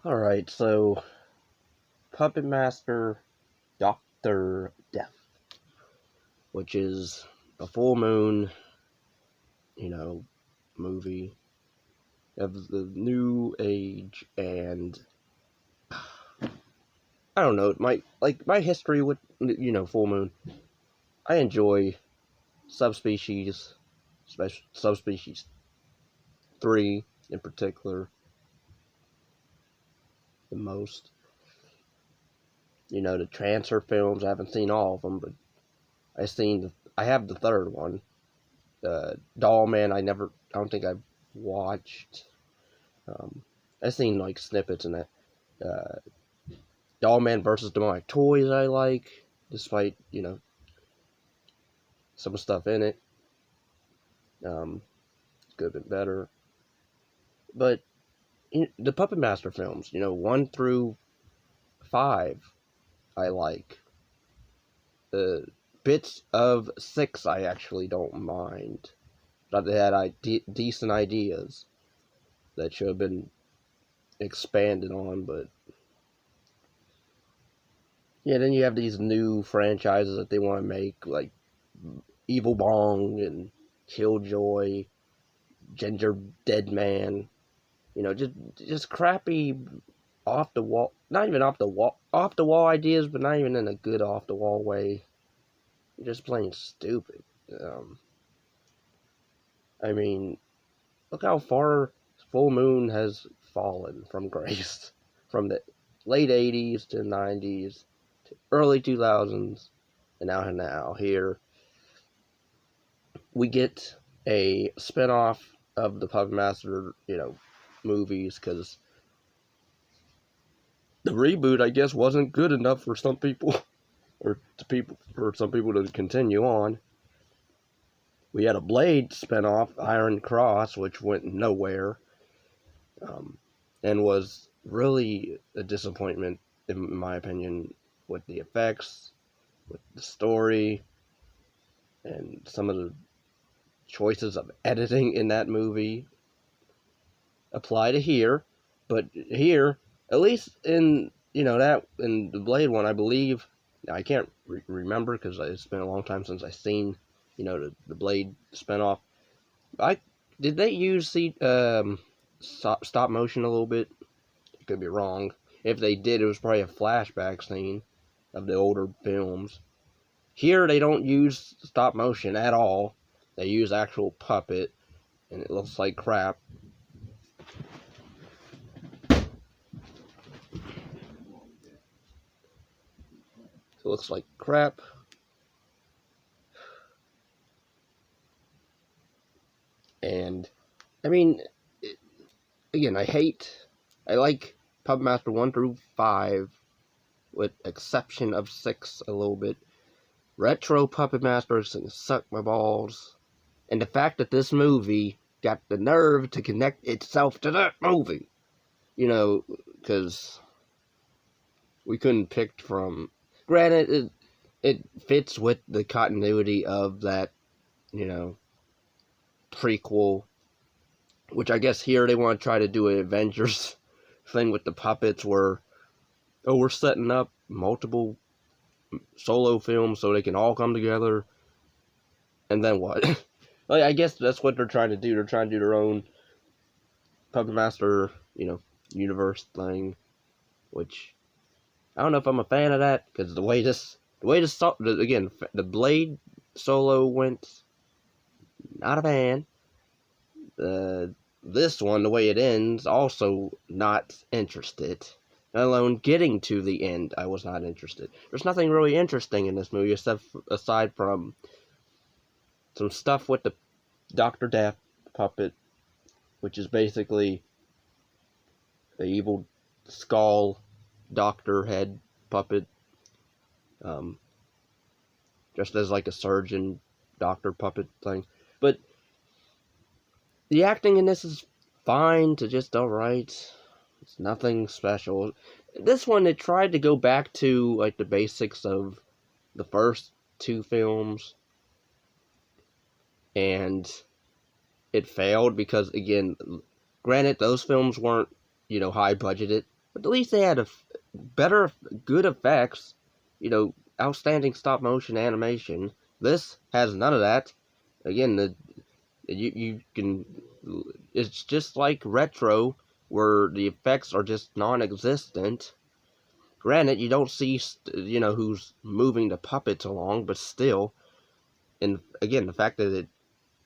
Alright, so Puppet Master Dr. Death, which is a full moon, you know, movie of the new age, and I don't know, my history with, full moon. I enjoy subspecies, subspecies 3 in particular, the most. The transfer films, I haven't seen all of them, but I have the third one. Doll Man, I don't think I've watched. I've seen like snippets in that. Uh, Doll Man versus Demonic Toys, I like, despite some stuff in it. It could have been better, but the Puppet Master films, 1 through 5, I like. The bits of 6, I actually don't mind. Thought they had decent ideas that should have been expanded on, but yeah, then you have these new franchises that they want to make, like Evil Bong and Killjoy, Ginger Dead Man. Just crappy off the wall, not even off the wall ideas, but not even in a good off the wall way. Just plain stupid. I mean, look how far Full Moon has fallen from grace, from the late '80s to '90s to early 2000s, and now here we get a spinoff of the Puppet Master, movies, because the reboot, I guess, wasn't good enough for some people, for some people to continue on. We had a Blade spinoff, Iron Cross, which went nowhere, and was really a disappointment, in my opinion, with the effects, with the story, and some of the choices of editing in that movie apply to here. But here, at least in that in the Blade one, I believe. I can't remember because it's been a long time since I've seen the Blade spinoff. I did they use stop motion a little bit? I could be wrong. If they did, it was probably a flashback scene of the older films. Here, they don't use stop motion at all. They use actual puppet, and it looks like crap. It looks like crap. And, I mean, again, I like Puppet Master 1 through 5, with exception of 6 a little bit. Retro Puppet Masters can suck my balls. And the fact that this movie got the nerve to connect itself to that movie, because we couldn't pick from. Granted, it fits with the continuity of that, prequel, which I guess here they want to try to do an Avengers thing with the puppets where, we're setting up multiple solo films so they can all come together, and then what? I guess that's what they're trying to do. They're trying to do their own Puppet Master, universe thing, which I don't know if I'm a fan of that, because the way this again, the Blade solo went, not a fan. This one, the way it ends, also not interested. Let alone getting to the end, I was not interested. There's nothing really interesting in this movie, aside from some stuff with the Dr. Death puppet, which is basically the evil skull doctor head puppet, just as like a surgeon doctor puppet thing. But the acting in this is fine to just alright. It's nothing special. This one, it tried to go back to like the basics of the first 2 films, and it failed because, again, granted, those films weren't high budgeted. But at least they had better, good effects. Outstanding stop motion animation. This has none of that. Again, you can. It's just like retro, where the effects are just non-existent. Granted, you don't see who's moving the puppets along, but still, and again, the fact that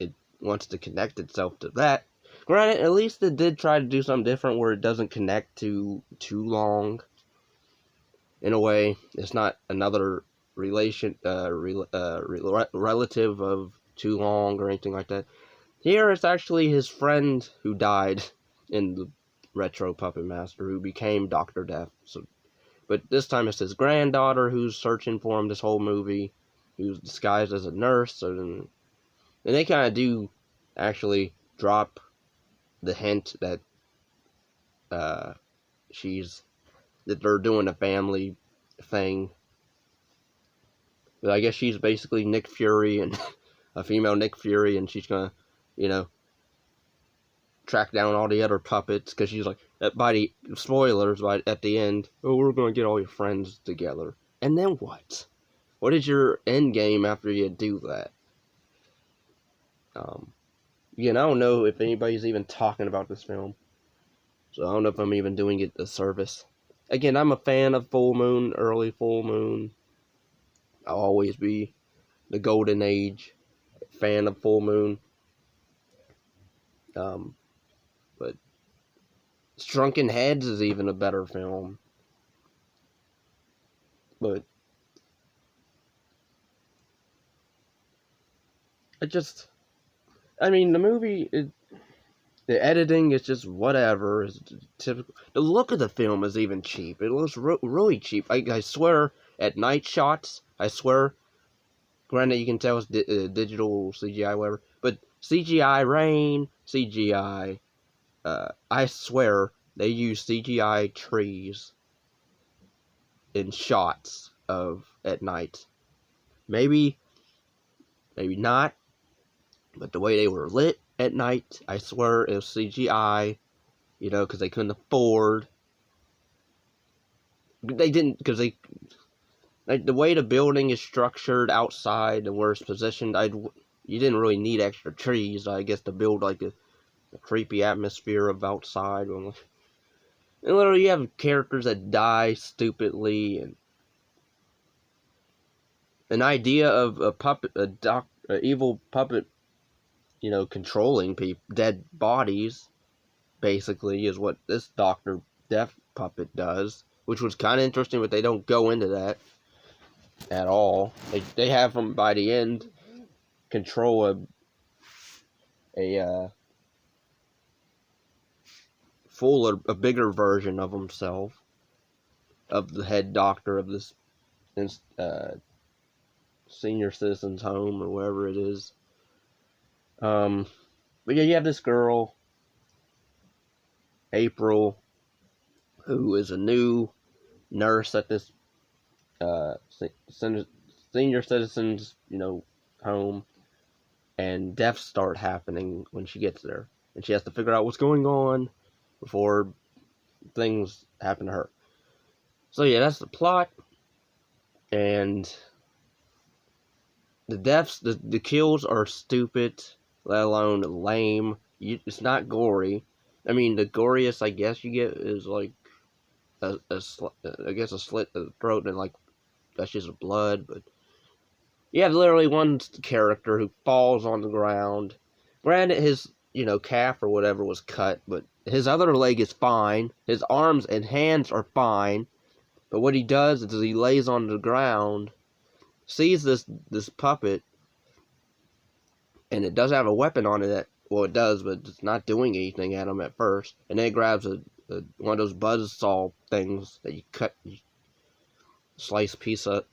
it wants to connect itself to that. Granted, at least it did try to do something different where it doesn't connect to too long. In a way, it's not another relative of too long or anything like that. Here, it's actually his friend who died in the retro Puppet Master, who became Dr. Death. But this time it's his granddaughter who's searching for him this whole movie, who's disguised as a nurse. And they kind of do actually drop the hint that that they're doing a family thing. But I guess she's basically Nick Fury and a female Nick Fury, and she's gonna, track down all the other puppets because she's like, by the spoilers, at the end, oh, we're gonna get all your friends together, and then what? What is your end game after you do that? Again, I don't know if anybody's even talking about this film, so I don't know if I'm even doing it a service. Again, I'm a fan of Full Moon, early Full Moon. I'll always be the Golden Age fan of Full Moon. But Shrunken Heads is even a better film. But the movie, the editing is just whatever. It's typical. The look of the film is even cheap. It looks really cheap. I swear, at night shots, I swear, granted you can tell it's digital CGI, whatever, but CGI rain, CGI, I swear they use CGI trees in shots of at night. Maybe not, but the way they were lit at night, I swear it was CGI, because they couldn't afford. They didn't, because the way the building is structured outside and where it's positioned, you didn't really need extra trees, I guess, to build like a creepy atmosphere of outside. And literally, you have characters that die stupidly, and an idea of a puppet, a evil puppet, controlling dead bodies, basically, is what this Dr. Death puppet does, which was kind of interesting, but they don't go into that at all. They have him by the end control a bigger version of himself, of the head doctor of this senior citizens home or wherever it is. But yeah, you have this girl, April, who is a new nurse at this senior citizens, home, and deaths start happening when she gets there, and she has to figure out what's going on before things happen to her. So yeah, that's the plot, and the deaths, the kills are stupid, let alone lame. It's not gory. The goriest I guess you get is like a slit of the throat and like gushes of blood, but you have literally one character who falls on the ground. Granted, his calf or whatever was cut, but his other leg is fine. His arms and hands are fine. But what he does is he lays on the ground, sees this puppet, and it does have a weapon on it. Well, it does, but it's not doing anything at him at first. And then it grabs one of those buzzsaw things that you slice pizza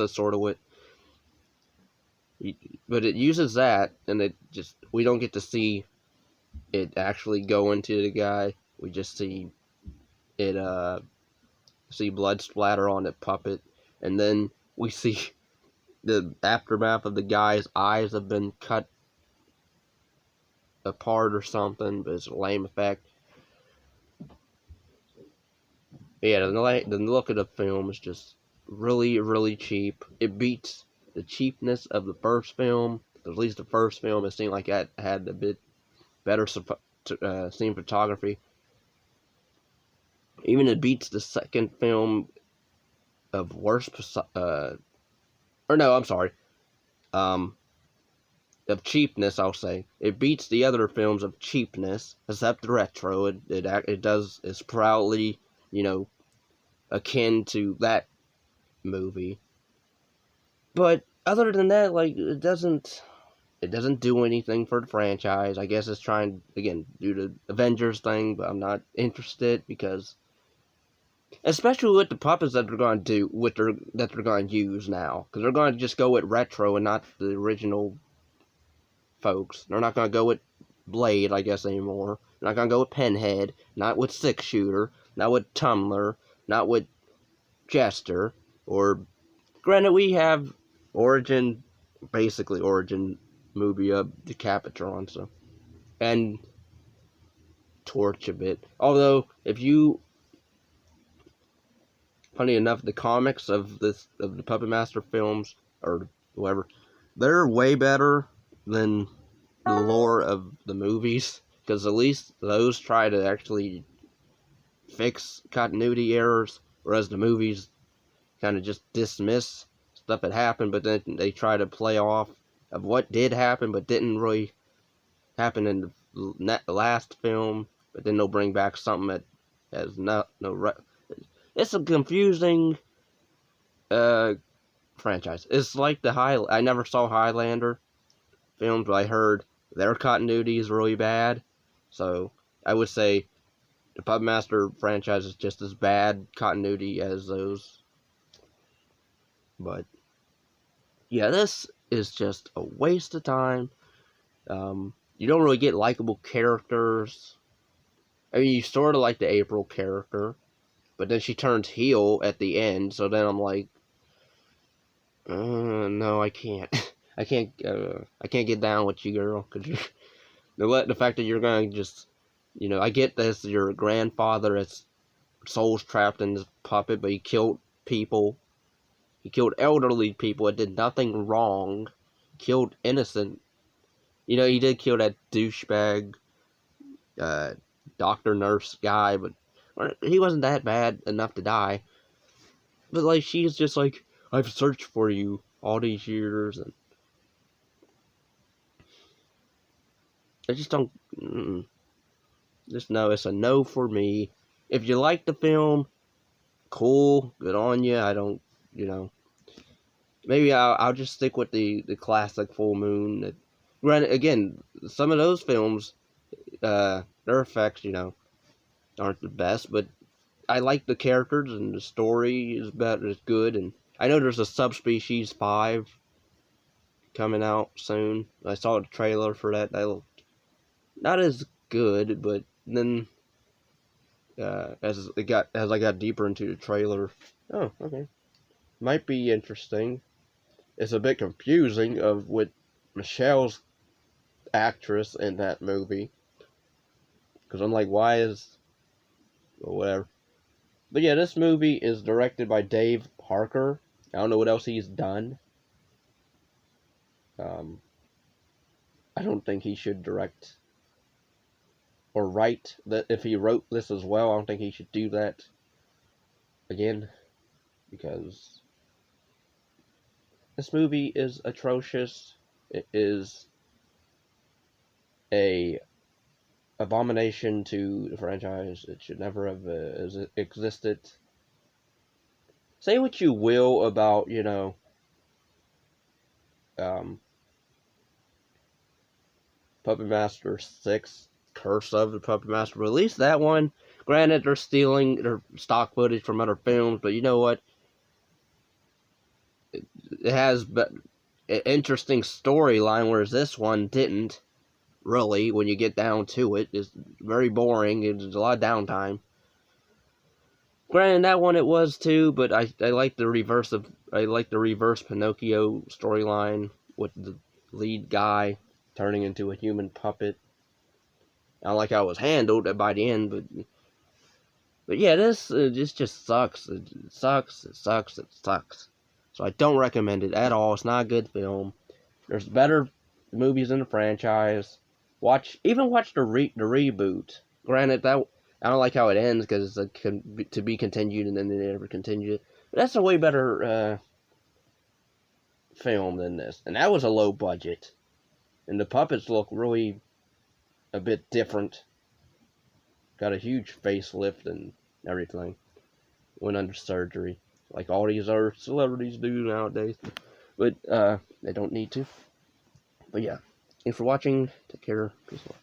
sort of with. But it uses that, and we don't get to see it actually go into the guy. We just see it, see blood splatter on the puppet, and then we see the aftermath of the guy's eyes have been cut apart or something, but it's a lame effect. Yeah, the look of the film is just really, really cheap. It beats the cheapness of the first film. At least the first film, it seemed like it had a bit better scene photography. Even it beats the second film of worse, or no, I'm sorry, um, of cheapness. I'll say it beats the other films of cheapness, except the retro. It does is proudly, you know, akin to that movie. But other than that, like it doesn't do anything for the franchise. I guess it's trying again do the Avengers thing, but I'm not interested because especially with the puppets that they're going to do that they're going to use now, because they're going to just go with retro and not the original folks. They're not going to go with Blade, I guess, anymore. They're not going to go with Pinhead, not with Six Shooter, not with Tumbler, not with Jester, or granted we have Origin, basically Origin movie of Decapitron, so and Torch a bit. Although if you funny enough, the comics of the Puppet Master films or whatever, they're way better than the lore of the movies because at least those try to actually fix continuity errors, whereas the movies kind of just dismiss stuff that happened, but then they try to play off of what did happen but didn't really happen in the last film. But then they'll bring back something that has no. It's a confusing uh franchise. It's like I never saw Highlander films, but I heard their continuity is really bad. So I would say the Puppet Master franchise is just as bad continuity as those. But yeah, this is just a waste of time. You don't really get likable characters. I mean, you sort of like the April character, but then she turns heel at the end. So then I'm like, no, I can't. I can't get down with you, girl. Cause the fact that you're gonna just, I get this. Your grandfather is souls trapped in this puppet, but he killed people. He killed elderly people that did nothing wrong. Killed innocent. He did kill that douchebag, uh, doctor nurse guy, but he wasn't that bad enough to die. But like, she's just like, I've searched for you all these years, and I just don't. Just know it's a no for me. If you like the film, cool, good on you. I don't, you know, maybe I'll just stick with the classic Full Moon. Granted, again, some of those films, their effects, aren't the best, but I like the characters and the story is better, is good, and I know there's a Subspecies 5 coming out soon. I saw the trailer for that. That looked not as good, but then as I got deeper into the trailer, oh, okay, might be interesting. It's a bit confusing of with Michelle's actress in that movie, because I'm like, why is well, whatever. But yeah, this movie is directed by Dave Parker. I don't know what else he's done. Um, I don't think he should direct or write that. If he wrote this as well, I don't think he should do that again because this movie is atrocious. It is a abomination to the franchise. It should never have existed. Say what you will about, um, Puppet Master 6, Curse of the Puppet Master. Release that one. Granted, they're stealing their stock footage from other films, but you know what? It has an interesting storyline, whereas this one didn't, really, when you get down to it. It's very boring. There's a lot of downtime. Granted, that one it was too, but I like the reverse Pinocchio storyline with the lead guy turning into a human puppet. I don't like how it was handled by the end, but But yeah, this just sucks. It sucks. It sucks. It sucks. So I don't recommend it at all. It's not a good film. There's better movies in the franchise. Even watch the reboot. Granted, that I don't like how it ends because it's to be continued, and then they never continued it. But that's a way better film than this, and that was a low budget, and the puppets look really a bit different. Got a huge facelift and everything. Went under surgery, like all these other celebrities do nowadays. But they don't need to. But yeah, thanks for watching. Take care. Peace out.